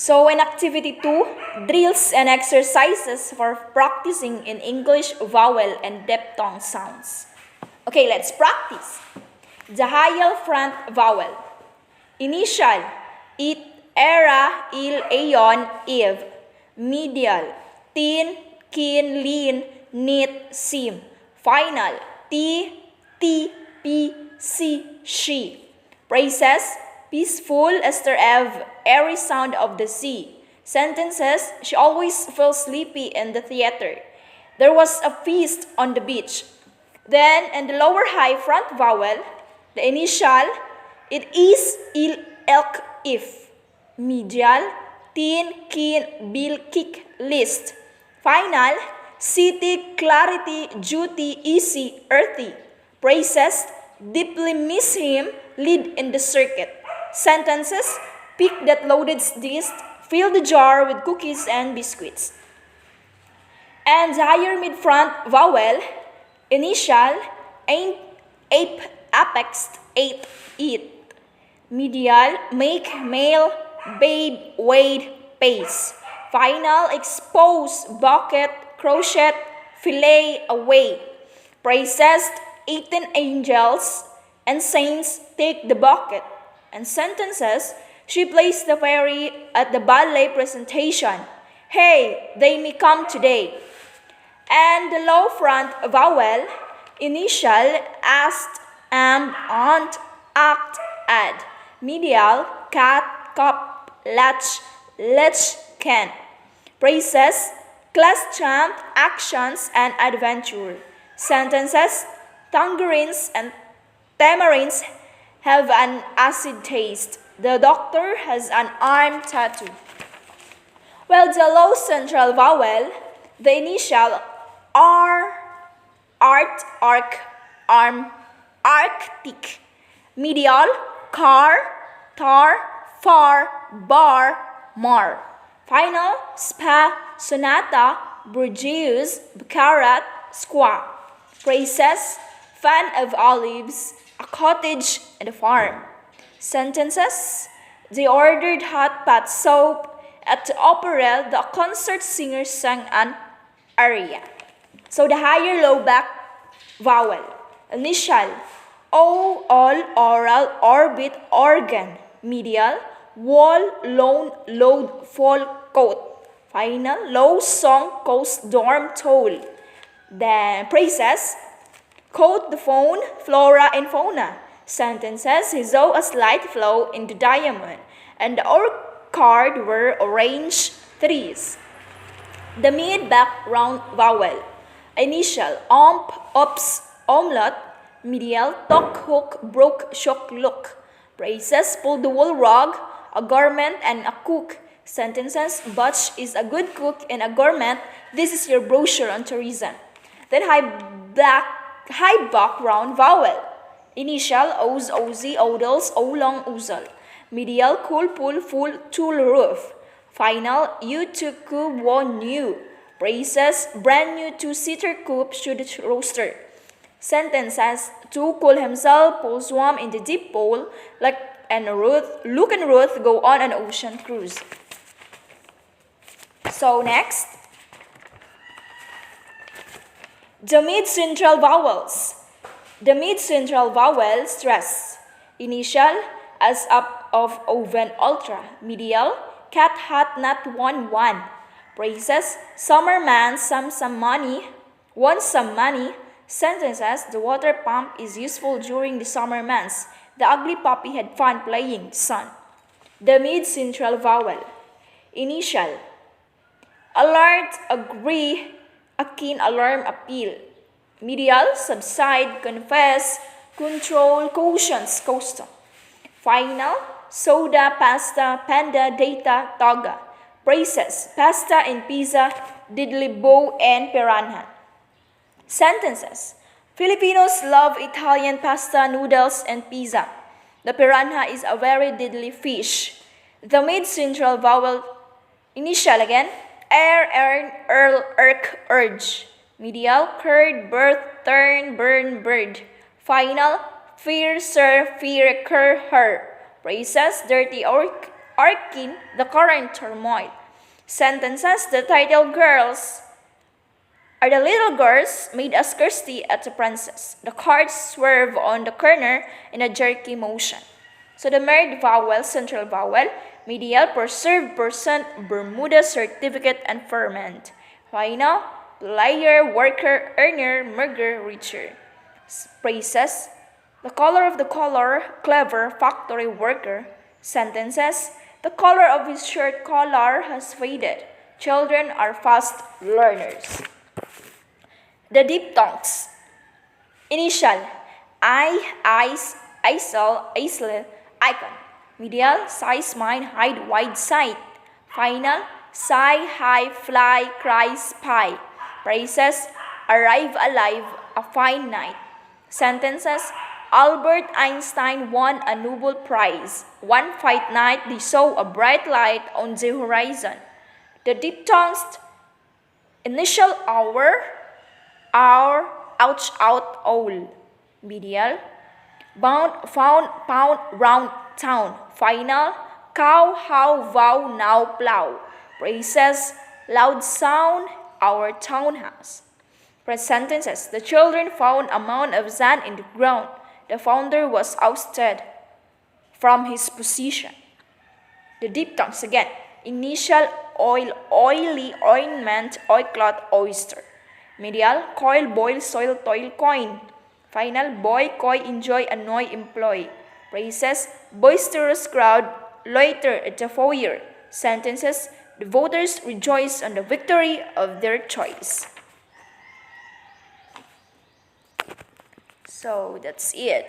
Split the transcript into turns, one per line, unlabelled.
So in activity 2, drills and exercises for practicing in English vowel and diphthong sounds. Okay, let's practice. The higher front vowel. Initial, it, era, il, aeon, if. Medial, tin, kin, lin, knit, sim. Final, t, p, c, she. Phrases, peaceful as the airy sound of the sea. Sentences, she always feels sleepy in the theater. There was a feast on the beach. Then, in the lower high front vowel, the initial, it is, il, elk, if. Medial, tin, kin, bill, kick, list. Final, city, clarity, duty, easy, earthy. Phrases, deeply miss him, lead in the circuit. Sentences, pick that loaded dish, fill the jar with cookies and biscuits. And the higher mid-front vowel, initial, ape, apex, ate, eat. Medial, make, male, babe, wade, pace. Final, expose, bucket, crochet, fillet, away. Phrases, 18 angels and saints take the bucket. And sentences, she plays the fairy at the ballet presentation. Hey, they may come today. And the low front vowel, initial, asked, am, aunt, act, add. Medial, cat, cup, latch, can. Phrases, class champ, actions, and adventure. Sentences, tangerines and tamarinds have an acid taste. The doctor has an arm tattoo. Well, the low central vowel, the initial R, art, arc, arm, arctic. Medial, car, tar, far, bar, mar. Final, spa, sonata, Bourgeois, baccarat, squaw. Phrases, fan of olives, a cottage, and a farm. Sentences, they ordered hot pot soap. At the opera, the concert singer sang an aria. So the higher low back vowel, initial, O, all, oral, orbit, organ. Medial, wall, loan, load, fall, coat. Final, low, song, coast, dorm, toll. Then phrases, coat the phone, flora and fauna. Sentences, he saw a slight flow in the diamond, and the orchard were orange trees. The mid-back round vowel, initial, ops, omelette. Medial, talk, hook, broke, shock, look. Phrases, pull the wool rug, a garment, and a cook. Sentences, Butch is a good cook and a gourmet. This is your brochure on tourism. Then high background vowel. Initial, O's, Ozy, Odals, Olong, Uzal. Medial, cool, pull, full, tool, roof. Final, you to coup, won, new. Phrases, brand new two-seater coupe, should roaster. Sentences, to cool himself, Paul swam in the deep pool, Luke and Ruth go on an ocean cruise. So next, the mid-central vowels. The mid-central vowel stress. Initial, as up of oven ultra. Medial, cat hat nut 1. Phrases, summer man some money, wants some money. Sentences, the water pump is useful during the summer months. The ugly puppy had fun playing the sun. The mid-central vowel. Initial, alert, agree, a keen alarm appeal. Medial, subside, confess, control, cautions, custom. Final, soda, pasta, panda, data, toga. Phrases, pasta and pizza, diddly bow and piranha. Sentences, Filipinos love Italian pasta, noodles, and pizza. The piranha is a very diddly fish. The mid-central vowel, initial again, air, earn, earl, irk, urge. Medial, curd, birth, turn, burn, bird. Final, fear, sir, fear, cur, her. Phrases, dirty arcing the current turmoil. Sentences. The title girls are the little girls made as Kirsty at the princess. The cards swerve on the corner in a jerky motion. So the married vowel, central vowel, medial, preserved, percent, Bermuda, certificate, and ferment. Final, player, worker, earner, merger, richer. Phrases. The color of the color, clever, factory worker. Sentences. The color of his shirt collar has faded. Children are fast learners. The diphthongs. Initial. Eyes, isle, icon. Medial, size, mind, hide, wide, sight. Final, sigh, high, fly, cry, spy. Phrases, arrive alive, a fine night. Sentences, Albert Einstein won a Nobel Prize. One fight night, they saw a bright light on the horizon. The diphthongs. Initial hour, ouch, out, owl. Medial, bound, found, pound, round, town. Final, cow, how, vow, now, plow. Phrases, loud sound, our townhouse. Sentences. The children found a mound of sand in the ground. The founder was ousted from his position. The diphthongs again. Initial, oil, oily, ointment, oilcloth, oyster. Medial, coil, boil, soil, toil, coin. Final, boy, coy, enjoy, annoy, employ. Phrases, boisterous crowd, loiter at the foyer. Sentences, the voters rejoice on the victory of their choice. So that's it.